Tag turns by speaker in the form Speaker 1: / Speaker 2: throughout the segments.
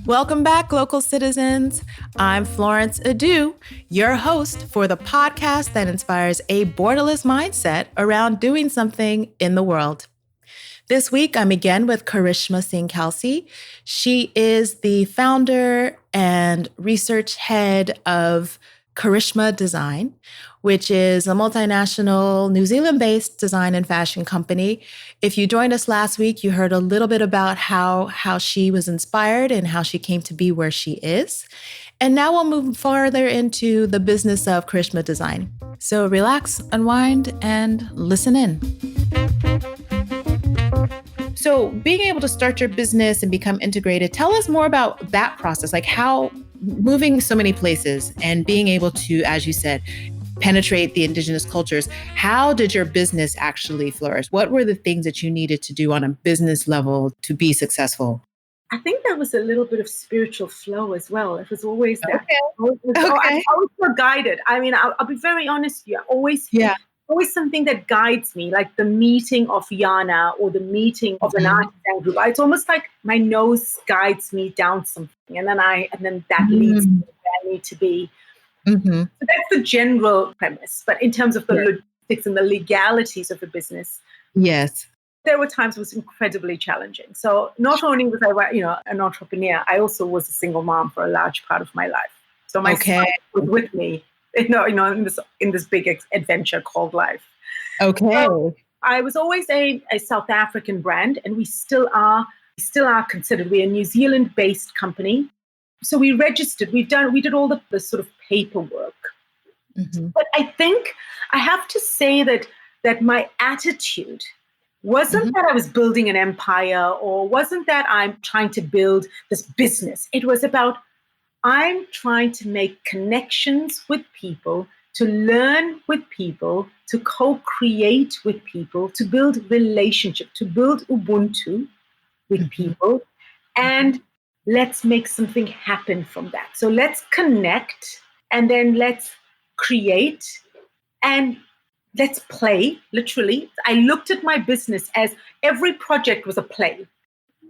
Speaker 1: Welcome back, Glocal Citizens. I'm Florence Adu, your host for the podcast that inspires a borderless mindset around doing something in the world. This week, I'm again with Karishma Singh Kelsey. She is the founder and research head of Karishma Design, which is a multinational New Zealand-based design and fashion company. If you joined us last week, you heard a little bit about how she was inspired and how she came to be where she is. And now we'll move farther into the business of Karishma Design. So relax, unwind, and listen in. So being able to start your business and become integrated, tell us more about that process, like how moving so many places and being able to, as you said, penetrate the indigenous cultures. How did your business actually flourish? What were the things that you needed to do on a business level to be successful?
Speaker 2: I think that was a little bit of spiritual flow as well. It was always that.
Speaker 1: Okay.
Speaker 2: I always feel guided. I mean, I'll be very honest with you. Always something that guides me, like the meeting of Yana or the meeting of an artisan group. It's almost like my nose guides me down something, and then that leads me where I need to be. So that's the general premise. But in terms of the logistics and the legalities of the business,
Speaker 1: yes,
Speaker 2: there were times it was incredibly challenging. So not only was I, an entrepreneur, I also was a single mom for a large part of my life. So my son was with me. In this big adventure called life.
Speaker 1: Okay.
Speaker 2: So I was always a South African brand, and we still are considered. We're a New Zealand-based company. So we registered. We did all the sort of paperwork. But I think I have to say that my attitude wasn't that I was building an empire, or wasn't that I'm trying to build this business. It was about I'm trying to make connections with people, to learn with people, to co-create with people, to build relationship, to build Ubuntu with people, and let's make something happen from that. So let's connect, and then let's create, and let's play, literally. I looked at my business as every project was a play.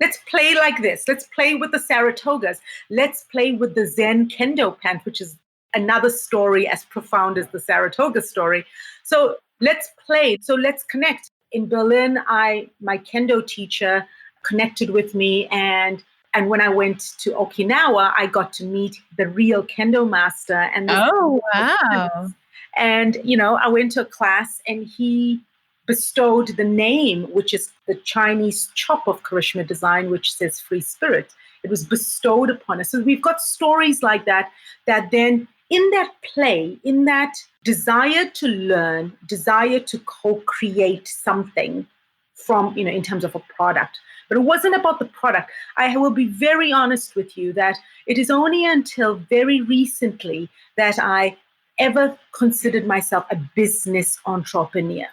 Speaker 2: Let's play like this. Let's play with the Saratogas. Let's play with the Zen Kendo pant, which is another story as profound as the Saratoga story. So let's play. So let's connect. In Berlin, my Kendo teacher connected with me. And when I went to Okinawa, I got to meet the real Kendo master. And
Speaker 1: wow.
Speaker 2: And, I went to a class, and he bestowed the name, which is the Chinese chop of Karishma Design, which says free spirit. It was bestowed upon us. So we've got stories like that then in that play, in that desire to learn, desire to co-create something from, in terms of a product. But it wasn't about the product. I will be very honest with you that it is only until very recently that I ever considered myself a business entrepreneur.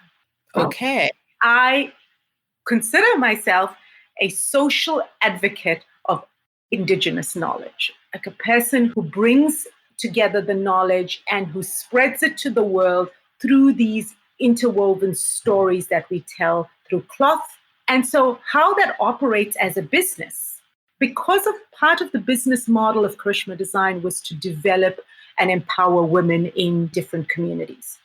Speaker 1: Okay.
Speaker 2: I consider myself a social advocate of indigenous knowledge, like a person who brings together the knowledge and who spreads it to the world through these interwoven stories that we tell through cloth. And so how that operates as a business, because of part of the business model of Karishma Design was to develop and empower women in different communities.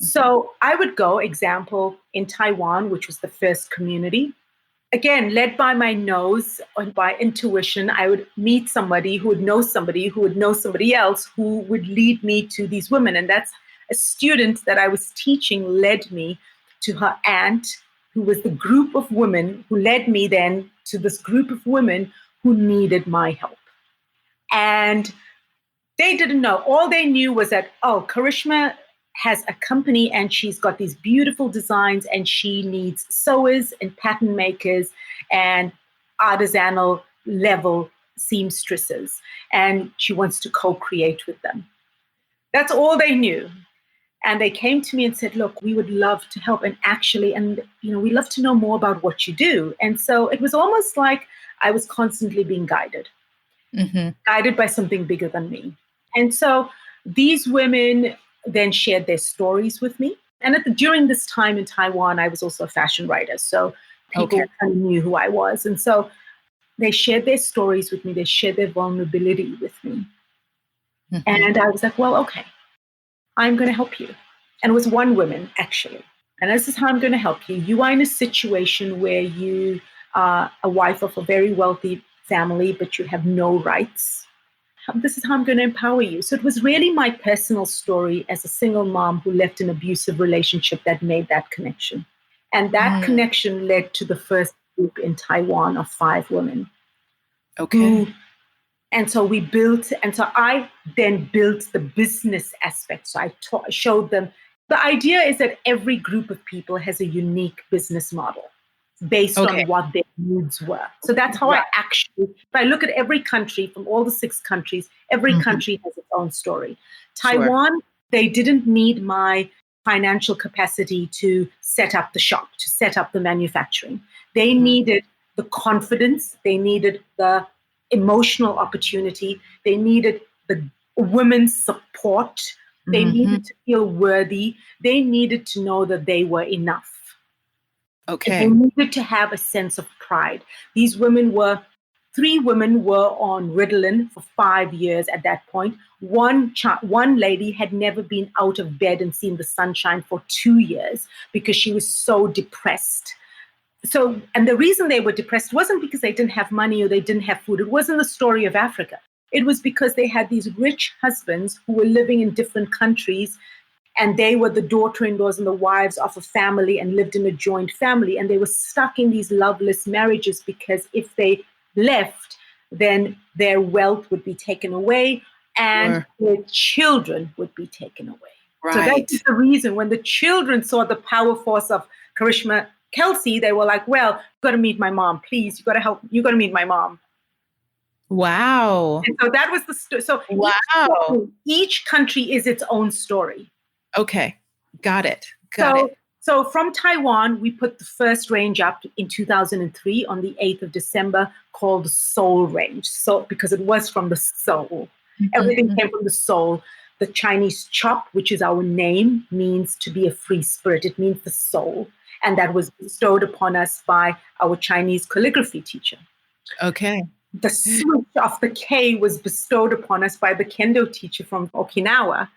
Speaker 2: So I would go, example, in Taiwan, which was the first community. Again, led by my nose or by intuition, I would meet somebody who would know somebody who would know somebody else who would lead me to these women. And that's a student that I was teaching led me to her aunt, who was the group of women who led me then to this group of women who needed my help. And they didn't know. All they knew was that, Karishma has a company and she's got these beautiful designs and she needs sewers and pattern makers and artisanal level seamstresses. And she wants to co-create with them. That's all they knew. And they came to me and said, look, we would love to help. And actually, we love to know more about what you do. And so it was almost like I was constantly being guided, guided by something bigger than me. And so these women then shared their stories with me. And during this time in Taiwan, I was also a fashion writer. So people kind of knew who I was. And so They shared their stories with me. They shared their vulnerability with me.
Speaker 1: Mhm.
Speaker 2: And I was like, well, okay, I'm going to help you. And it was one woman, actually. And this is how I'm going to help you. You are in a situation where you are a wife of a very wealthy family, but you have no rights. This is how I'm going to empower you. So it was really my personal story as a single mom who left an abusive relationship that made that connection. And that connection led to the first group in Taiwan of 5 women.
Speaker 1: Okay.
Speaker 2: And so we built, and so I then built the business aspect. So I showed them. The idea is that every group of people has a unique business model based on what their needs were. So that's how I actually, if I look at every country from all the 6 countries, every country has its own story. Taiwan, they didn't need my financial capacity to set up the shop, to set up the manufacturing. They needed the confidence, they needed the emotional opportunity, they needed the women's support, they needed to feel worthy, they needed to know that they were enough.
Speaker 1: Okay.
Speaker 2: They needed to have a sense of pride. These women were, 3 women were on Ritalin for 5 years at that point. One lady had never been out of bed and seen the sunshine for 2 years because she was so depressed. So, and the reason they were depressed wasn't because they didn't have money or they didn't have food. It wasn't the story of Africa. It was because they had these rich husbands who were living in different countries, and they were the daughter-in-laws and the wives of a family and lived in a joint family. And they were stuck in these loveless marriages because if they left, then their wealth would be taken away and their children would be taken away.
Speaker 1: Right.
Speaker 2: So that's the reason when the children saw the power force of Karishma Kelsey, they were like, well, you've got to meet my mom. Please, you've got to help. You've got to meet my mom.
Speaker 1: Wow.
Speaker 2: And so that was the story. So each country is its own story.
Speaker 1: Okay. Got it.
Speaker 2: So from Taiwan, we put the first range up in 2003 on the 8th of December called the Soul Range. So because it was from the soul. Everything came from the soul. The Chinese chop, which is our name, means to be a free spirit. It means the soul. And that was bestowed upon us by our Chinese calligraphy teacher.
Speaker 1: Okay.
Speaker 2: The switch of the K was bestowed upon us by the kendo teacher from Okinawa.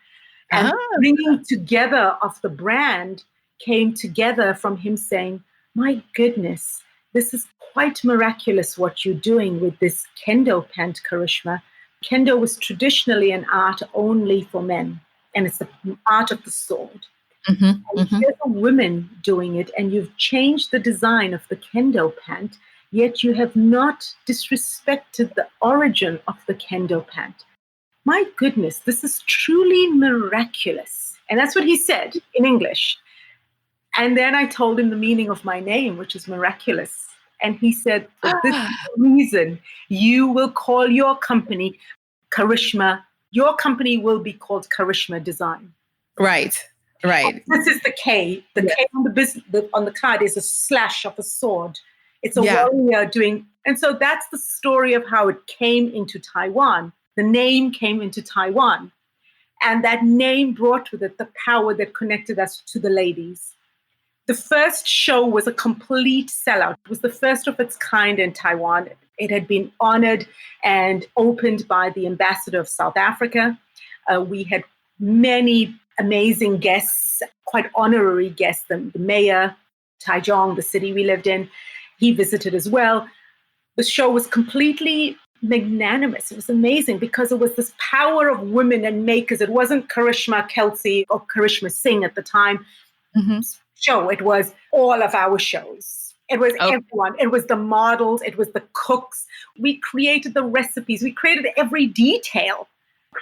Speaker 2: And bringing together of the brand came together from him saying, my goodness, this is quite miraculous what you're doing with this kendo pant, Karishma. Kendo was traditionally an art only for men, and it's the art of the sword. And here's a woman doing it, and you've changed the design of the kendo pant, yet you have not disrespected the origin of the kendo pant. My goodness, this is truly miraculous. And that's what he said in English. And then I told him the meaning of my name, which is miraculous. And he said, for this reason, you will call your company Karishma. Your company will be called Karishma Design.
Speaker 1: Right. Right.
Speaker 2: And this is the K. The K on the card is a slash of a sword. It's a warrior doing. And so that's the story of how it came into Taiwan. The name came into Taiwan. And that name brought with it the power that connected us to the ladies. The first show was a complete sellout. It was the first of its kind in Taiwan. It had been honored and opened by the ambassador of South Africa. We had many amazing guests, quite honorary guests. The mayor, Taichung, the city we lived in, he visited as well. The show was completely magnanimous. It was amazing because it was this power of women and makers. It wasn't Karishma Kelsey or Karishma Singh at the time. Show. It was all of our shows. It was everyone. It was the models. It was the cooks. We created the recipes. We created every detail.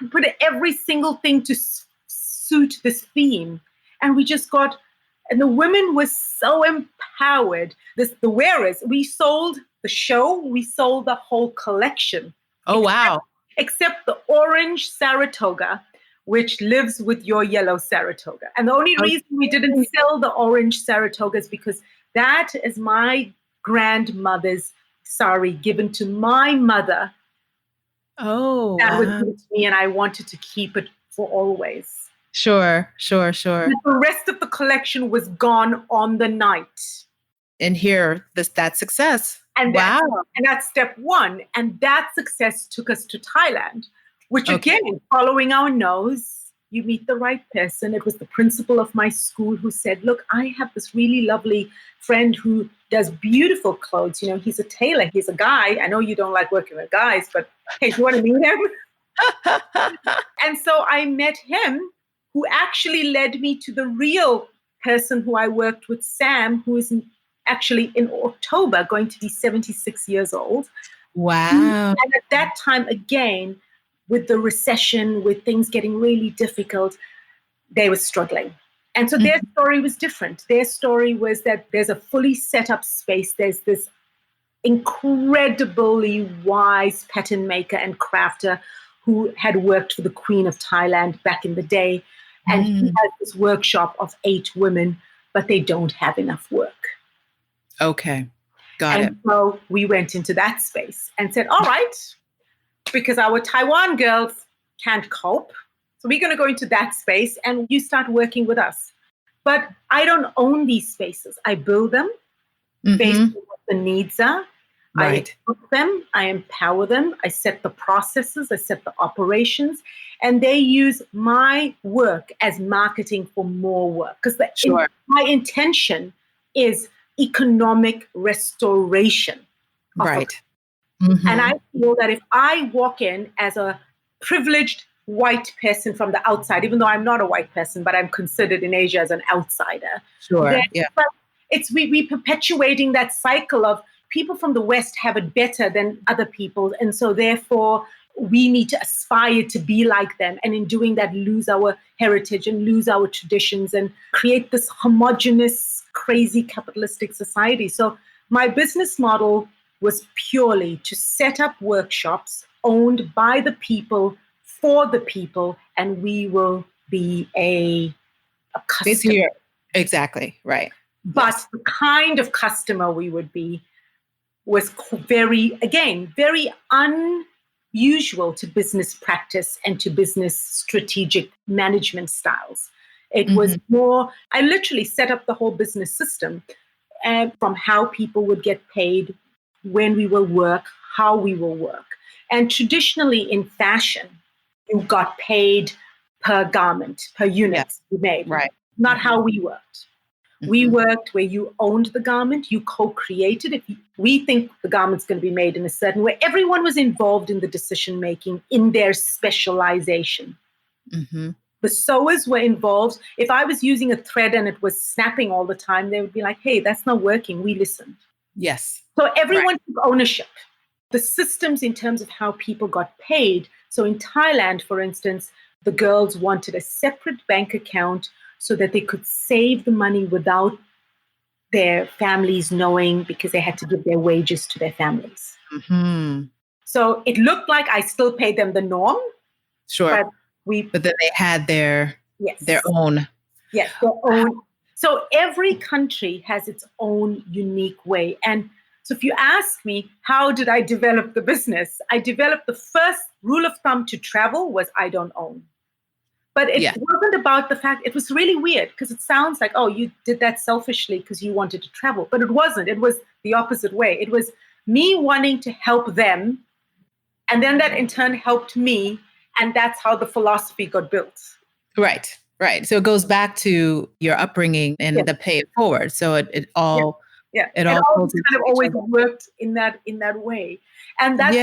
Speaker 2: We put every single thing to suit this theme. And we just got, and the women were so empowered. The wearers, we sold the show, we sold the whole collection.
Speaker 1: Oh, wow.
Speaker 2: Except the orange Saratoga, which lives with your yellow Saratoga. And the only reason we didn't sell the orange Saratoga is because that is my grandmother's sari given to my mother.
Speaker 1: Oh,
Speaker 2: that was given to me, and I wanted to keep it for always.
Speaker 1: Sure.
Speaker 2: And the rest of the collection was gone on the night.
Speaker 1: And here, that success.
Speaker 2: And
Speaker 1: Wow.
Speaker 2: that's step one. And that success took us to Thailand, which
Speaker 1: Okay.
Speaker 2: again, following our nose, you meet the right person. It was the principal of my school who said, look, I have this really lovely friend who does beautiful clothes. He's a tailor. He's a guy. I know you don't like working with guys, but hey, do you want to meet him? And so I met him, who actually led me to the real person who I worked with, Sam, who is actually in October going to be 76 years old.
Speaker 1: Wow.
Speaker 2: And at that time, again, with the recession, with things getting really difficult, they were struggling. And so their story was different. Their story was that there's a fully set up space. There's this incredibly wise pattern maker and crafter who had worked for the Queen of Thailand back in the day. And he has this workshop of 8 women, but they don't have enough work.
Speaker 1: Okay. Got it.
Speaker 2: So we went into that space and said, all right, because our Taiwan girls can't cope, so we're going to go into that space and you start working with us. But I don't own these spaces. I build them based on what the needs are.
Speaker 1: Right.
Speaker 2: I equip them, I empower them, I set the processes, I set the operations, and they use my work as marketing for more work. Because my intention is economic restoration.
Speaker 1: Right.
Speaker 2: And I feel that if I walk in as a privileged white person from the outside, even though I'm not a white person, but I'm considered in Asia as an outsider.
Speaker 1: Sure. Yeah.
Speaker 2: But we perpetuating that cycle of people from the West have it better than other people. And so therefore we need to aspire to be like them. And in doing that, lose our heritage and lose our traditions and create this homogenous, crazy capitalistic society. So my business model was purely to set up workshops owned by the people, for the people, and we will be a customer.
Speaker 1: Exactly, right.
Speaker 2: But the kind of customer we would be was very unusual to business practice and to business strategic management styles. It was more, I literally set up the whole business system from how people would get paid, when we will work, how we will work. And traditionally in fashion, you got paid per garment, per unit you made.
Speaker 1: Right.
Speaker 2: Not how we worked. We worked where you owned the garment, you co-created it. We think the garment's going to be made in a certain way. Everyone was involved in the decision-making in their specialization. The sewers were involved. If I was using a thread and it was snapping all the time, they would be like, hey, that's not working. We listened.
Speaker 1: Yes.
Speaker 2: So everyone took ownership. The systems in terms of how people got paid. So in Thailand, for instance, the girls wanted a separate bank account so that they could save the money without their families knowing, because they had to give their wages to their families. So it looked like I still paid them the norm.
Speaker 1: Sure. But then they had their own.
Speaker 2: Yes, their own. So every country has its own unique way. And so if you ask me, how did I develop the business? I developed the first rule of thumb to travel was I don't own. But it wasn't about the fact, it was really weird because it sounds like, oh, you did that selfishly because you wanted to travel. But it wasn't. It was the opposite way. It was me wanting to help them. And then that in turn helped me. And that's how the philosophy got built.
Speaker 1: Right. Right. So it goes back to your upbringing and the pay it forward. So it all kind of
Speaker 2: always worked in that way. And that's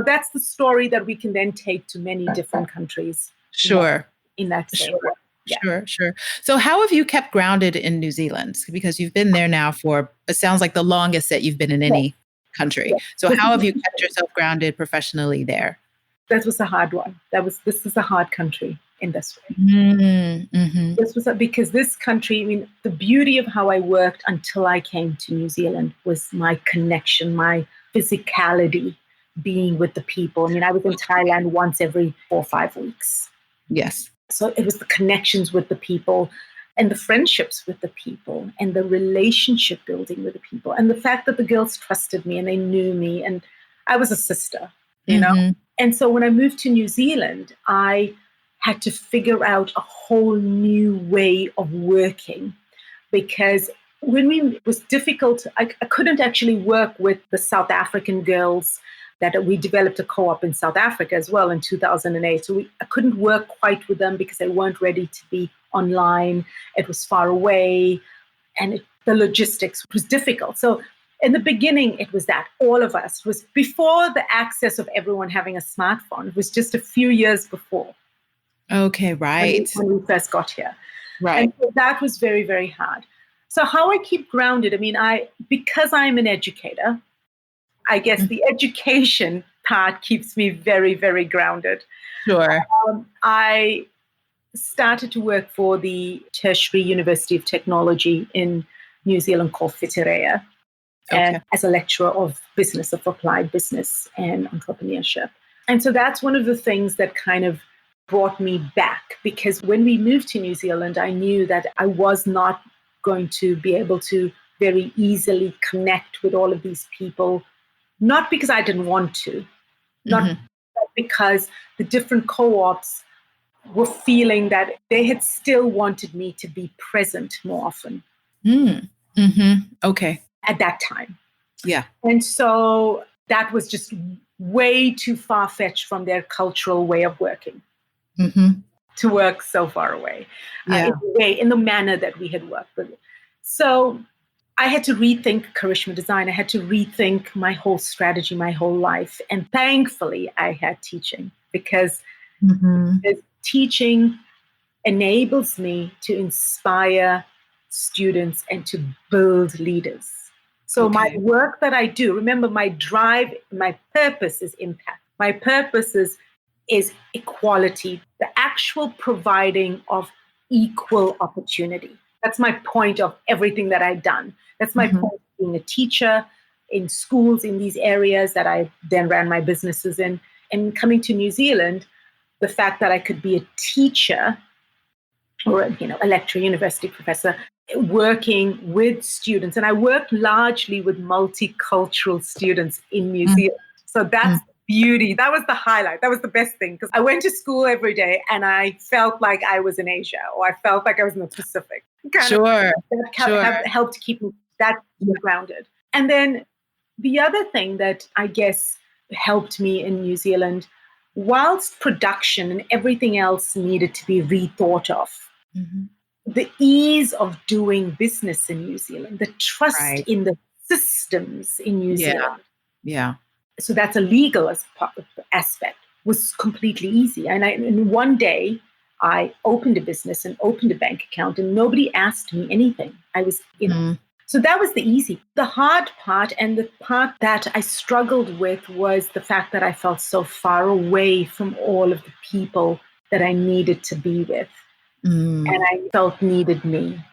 Speaker 2: that's the story that we can then take to many different countries.
Speaker 1: Sure.
Speaker 2: In that same way. Yeah.
Speaker 1: Sure. So how have you kept grounded in New Zealand? Because you've been there now for, it sounds like the longest that you've been in any country. Yeah. So how have you kept yourself grounded professionally there?
Speaker 2: That was a hard one. This is a hard country in this way. This was because this country, I mean, the beauty of how I worked until I came to New Zealand was my connection, my physicality, being with the people. I mean, I was in Thailand once every 4 or 5 weeks.
Speaker 1: Yes.
Speaker 2: So it was the connections with the people and the friendships with the people and the relationship building with the people and the fact that the girls trusted me and they knew me and I was a sister, you know? And so when I moved to New Zealand, I had to figure out a whole new way of working because it was difficult. I couldn't actually work with the South African girls that we developed a co-op in South Africa as well in 2008. So I couldn't work quite with them because they weren't ready to be online. It was far away and the logistics was difficult. So in the beginning, it was that all of us, it was before the access of everyone having a smartphone. It was just a few years before.
Speaker 1: Okay, right.
Speaker 2: When we first got here.
Speaker 1: Right.
Speaker 2: And so that was very, very hard. So how I keep grounded, because I'm an educator, I guess the education part keeps me very, very grounded.
Speaker 1: Sure.
Speaker 2: I started to work for the Tertiary University of Technology in New Zealand called Whitireia, and as a lecturer of business, of applied business and entrepreneurship. And so that's one of the things that kind of brought me back, because when we moved to New Zealand, I knew that I was not going to be able to very easily connect with all of these people, not because I didn't want to, not because the different co-ops were feeling that they had still wanted me to be present more often.
Speaker 1: Okay.
Speaker 2: At that time.
Speaker 1: Yeah.
Speaker 2: And so that was just way too far-fetched from their cultural way of working. To work so far away, in the manner that we had worked with. So I had to rethink Karishma Design. I had to rethink my whole strategy, my whole life. And thankfully, I had teaching, because teaching enables me to inspire students and to build leaders. So my work that I do, remember, my drive, my purpose is impact. My purpose is equality, the actual providing of equal opportunity. That's my point of everything that I've done. That's my point of being a teacher in schools in these areas that I then ran my businesses in. And coming to New Zealand, the fact that I could be a teacher or a lecturer, university professor, working with students. And I worked largely with multicultural students in New Zealand. So that's beauty. That was the highlight. That was the best thing, because I went to school every day and I felt like I was in Asia, or I felt like I was in the Pacific. That helped keep me that grounded. And then the other thing that I guess helped me in New Zealand, whilst production and everything else needed to be rethought of, the ease of doing business in New Zealand, the trust in the systems in New Zealand.
Speaker 1: Yeah.
Speaker 2: So that's a legal aspect, was completely easy. And one day I opened a business and opened a bank account and nobody asked me anything. I was, so that was the easy. The hard part, and the part that I struggled with, was the fact that I felt so far away from all of the people that I needed to be with. And I felt needed me.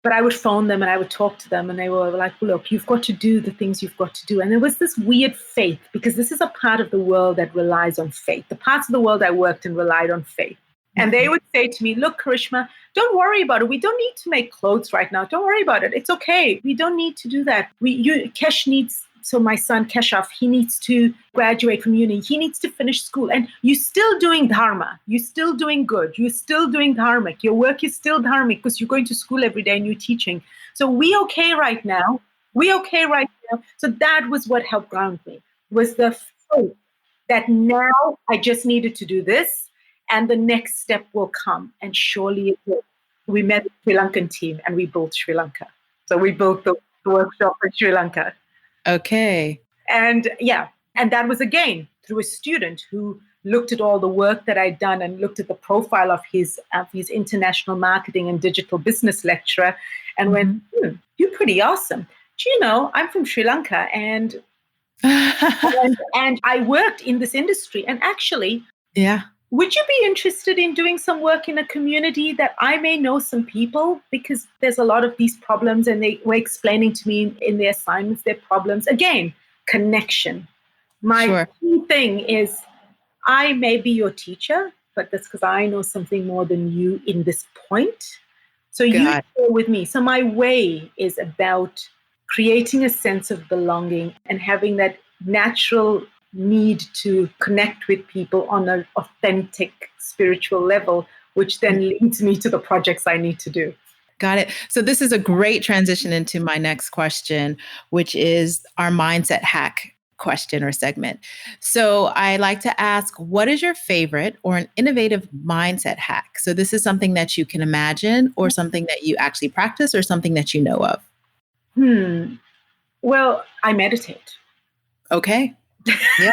Speaker 2: But I would phone them and I would talk to them and they were like, look, you've got to do the things you've got to do. And there was this weird faith, because this is a part of the world that relies on faith. The parts of the world I worked in relied on faith. And they would say to me, look, Karishma, don't worry about it. We don't need to make clothes right now. Don't worry about it. It's okay. We don't need to do that. Kesh needs, so my son Keshav, he needs to graduate from uni. He needs to finish school. And you're still doing dharma. You're still doing good. You're still doing dharmic. Your work is still dharmic because you're going to school every day and you're teaching. So we okay right now. So that was what helped ground me, was the faith that now I just needed to do this and the next step will come. And surely it will. We met the Sri Lankan team and we built Sri Lanka. So we built the workshop in Sri Lanka.
Speaker 1: Okay.
Speaker 2: And that was again through a student who looked at all the work that I'd done and looked at the profile of his international marketing and digital business lecturer and went, you're pretty awesome. Do you know, I'm from Sri Lanka and I worked in this industry. And actually, would you be interested in doing some work in a community that I may know some people? Because there's a lot of these problems and they were explaining to me in their assignments, their problems. Again, connection. My key thing is I may be your teacher, but that's because I know something more than you in this point. So you share with me. So my way is about creating a sense of belonging and having that natural need to connect with people on an authentic spiritual level, which then leads me to the projects I need to do.
Speaker 1: Got it. So this is a great transition into my next question, which is our mindset hack question or segment. So I like to ask, what is your favorite or an innovative mindset hack? So this is something that you can imagine or something that you actually practice or something that you know of.
Speaker 2: Well, I meditate.
Speaker 1: Okay. Yeah.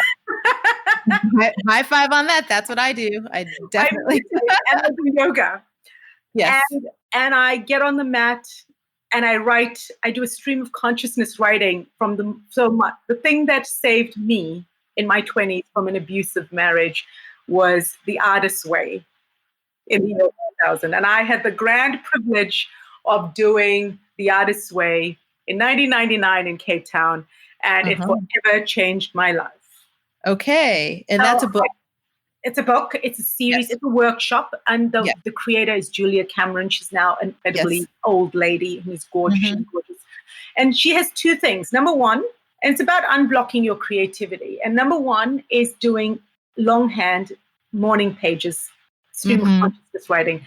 Speaker 1: High five on that. That's what I do. I definitely.
Speaker 2: And I do yoga.
Speaker 1: Yes.
Speaker 2: And I get on the mat and I write. I do a stream of consciousness writing from the thing that saved me in my 20s from an abusive marriage was The Artist's Way in the year 2000. And I had the grand privilege of doing The Artist's Way in 1999 in Cape Town. And it forever changed my life.
Speaker 1: Okay. And that's a book.
Speaker 2: It's a book. It's a series. Yes. It's a workshop. And the creator is Julia Cameron. She's now an incredibly old lady who's gorgeous. She's gorgeous. And she has two things. Number one, and it's about unblocking your creativity. And number one is doing longhand morning pages, stream of consciousness writing.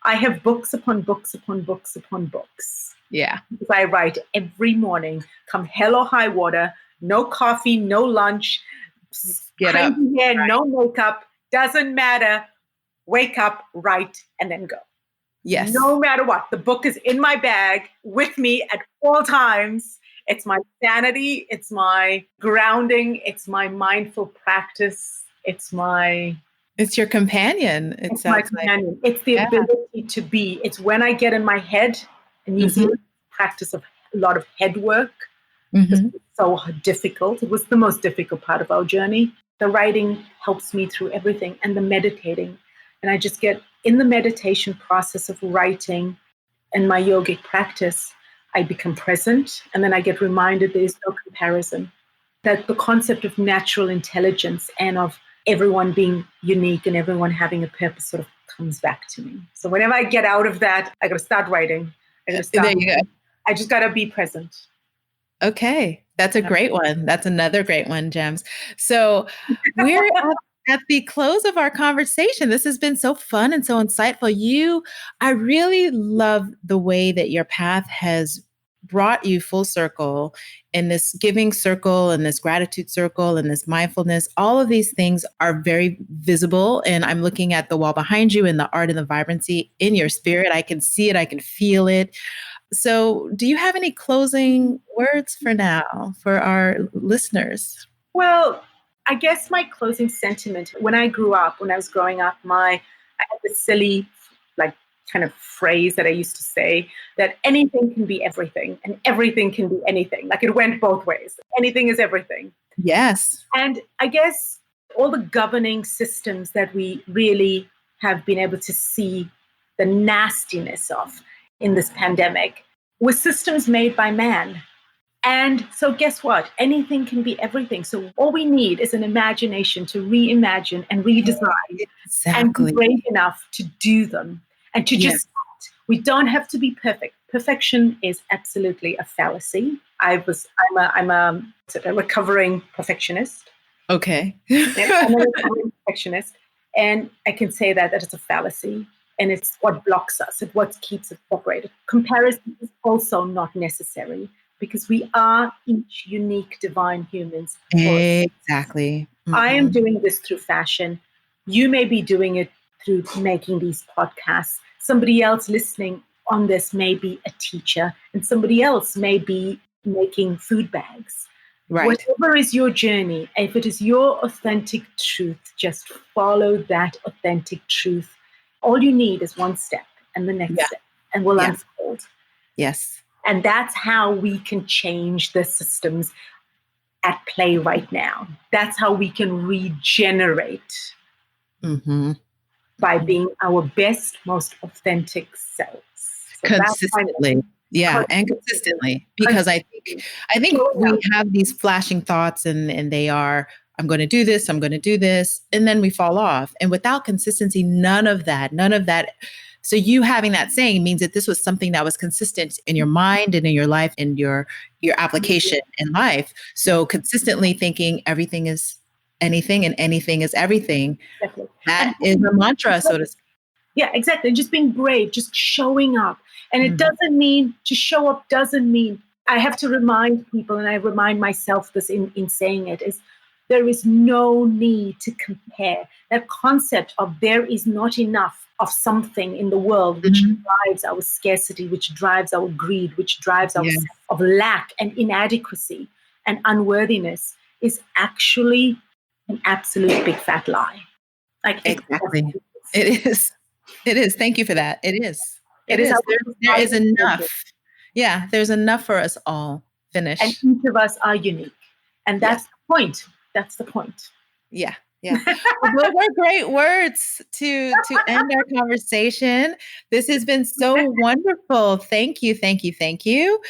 Speaker 2: I have books upon books upon books upon books.
Speaker 1: Yeah.
Speaker 2: Because I write every morning, come hell or high water, no coffee, no lunch,
Speaker 1: get up,
Speaker 2: hair, right. No makeup, doesn't matter. Wake up, write, and then go.
Speaker 1: Yes.
Speaker 2: No matter what. The book is in my bag with me at all times. It's my sanity. It's my grounding. It's my mindful practice. It's
Speaker 1: your companion.
Speaker 2: It's my companion. It's the ability to be. It's when I get in my head, and using practice of a lot of head work. It's so difficult. It was the most difficult part of our journey. The writing helps me through everything, and the meditating. And I just get in the meditation process of writing and my yogic practice, I become present, and then I get reminded there is no comparison. That the concept of natural intelligence and of everyone being unique and everyone having a purpose sort of comes back to me. So whenever I get out of that, I got to start writing. There you go. I just got to be present.
Speaker 1: Okay. That's a great one. That's another great one, Gems. So we're at the close of our conversation. This has been so fun and so insightful. I really love the way that your path has brought you full circle in this giving circle and this gratitude circle and this mindfulness. All of these things are very visible. And I'm looking at the wall behind you and the art and the vibrancy in your spirit. I can see it. I can feel it. So do you have any closing words for now for our listeners?
Speaker 2: Well, I guess my closing sentiment, when I was growing up, I had this silly, kind of phrase that I used to say that anything can be everything and everything can be anything. Like it went both ways. Anything is everything.
Speaker 1: Yes.
Speaker 2: And I guess all the governing systems that we really have been able to see the nastiness of in this pandemic were systems made by man. And so guess what? Anything can be everything. So all we need is an imagination to reimagine and redesign and be brave enough to do them and to just start. We don't have to be perfect. Perfection is absolutely a fallacy. I'm a recovering perfectionist.
Speaker 1: Okay.
Speaker 2: I'm a recovering perfectionist. And I can say that it's a fallacy. And it's what blocks us. It's what keeps us separated. Comparison is also not necessary because we are each unique divine humans.
Speaker 1: Exactly.
Speaker 2: I am doing this through fashion. You may be doing it through making these podcasts. Somebody else listening on this may be a teacher, and somebody else may be making food bags.
Speaker 1: Right.
Speaker 2: Whatever is your journey, if it is your authentic truth, just follow that authentic truth. All you need is one step and the next step, and we'll unfold.
Speaker 1: Yes.
Speaker 2: And that's how we can change the systems at play right now. That's how we can regenerate by being our best, most authentic selves. So
Speaker 1: consistently. And consistently. Because I think we have these flashing thoughts and they are, I'm going to do this, I'm going to do this. And then we fall off. And without consistency, none of that. So you having that saying means that this was something that was consistent in your mind and in your life and your application in life. So consistently thinking everything is anything and anything is everything. Exactly. That is a mantra, so to speak.
Speaker 2: Yeah, exactly. Just being brave, just showing up. And it doesn't mean to show up, doesn't mean I have to remind people, and I remind myself this in saying it, is there is no need to compare. That concept of there is not enough of something in the world, which drives our scarcity, which drives our greed, which drives our sense of lack and inadequacy and unworthiness, is actually an absolute big fat lie. Like
Speaker 1: exactly. It is. It is. Thank you for that. It is. It is. There is enough. Yeah, there's enough for us all. Finish.
Speaker 2: And each of us are unique. And that's the point. That's the point.
Speaker 1: Yeah. Yeah. Well, those are great words to end our conversation. This has been so wonderful. Thank you. Thank you. Thank you.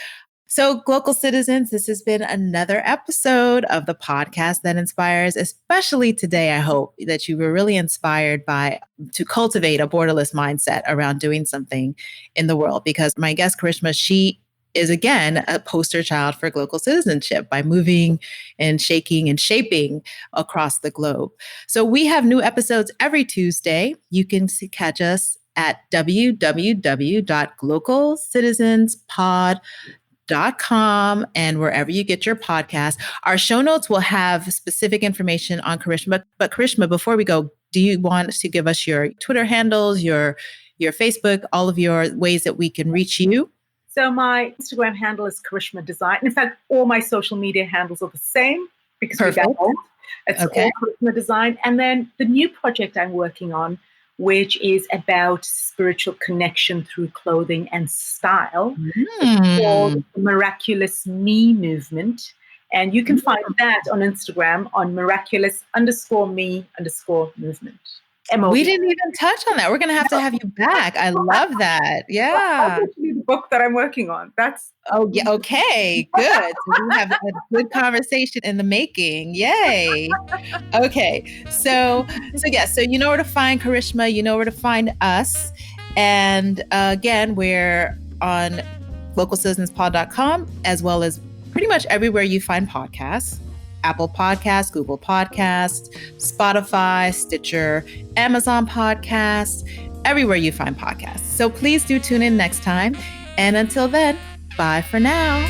Speaker 1: So, Glocal Citizens, this has been another episode of the podcast that inspires, especially today. I hope that you were really inspired to cultivate a borderless mindset around doing something in the world, because my guest, Karishma, she is again a poster child for global citizenship by moving and shaking and shaping across the globe. So we have new episodes every Tuesday. You can catch us at www.glocalcitizenspod.com and wherever you get your podcast. Our show notes will have specific information on Karishma. But Karishma, before we go, do you want to give us your Twitter handles, your Facebook, all of your ways that we can reach you?
Speaker 2: So my Instagram handle is Karishma Design. In fact, all my social media handles are the same because we got old. It's all Karishma Design. And then the new project I'm working on, which is about spiritual connection through clothing and style, it's called the Miraculous Me movement. And you can find that on Instagram on miraculous_me_movement. MOV.
Speaker 1: We didn't even touch on that. We're going to have you back. I love that. Yeah.
Speaker 2: That's actually the book that I'm working on.
Speaker 1: Yeah. Okay. Good. So we have a good conversation in the making. Yay. Okay. So you know where to find Karishma. You know where to find us. And again, we're on glocalcitizenspod.com as well as pretty much everywhere you find podcasts. Apple Podcasts, Google Podcasts, Spotify, Stitcher, Amazon Podcasts, everywhere you find podcasts. So please do tune in next time. And until then, bye for now.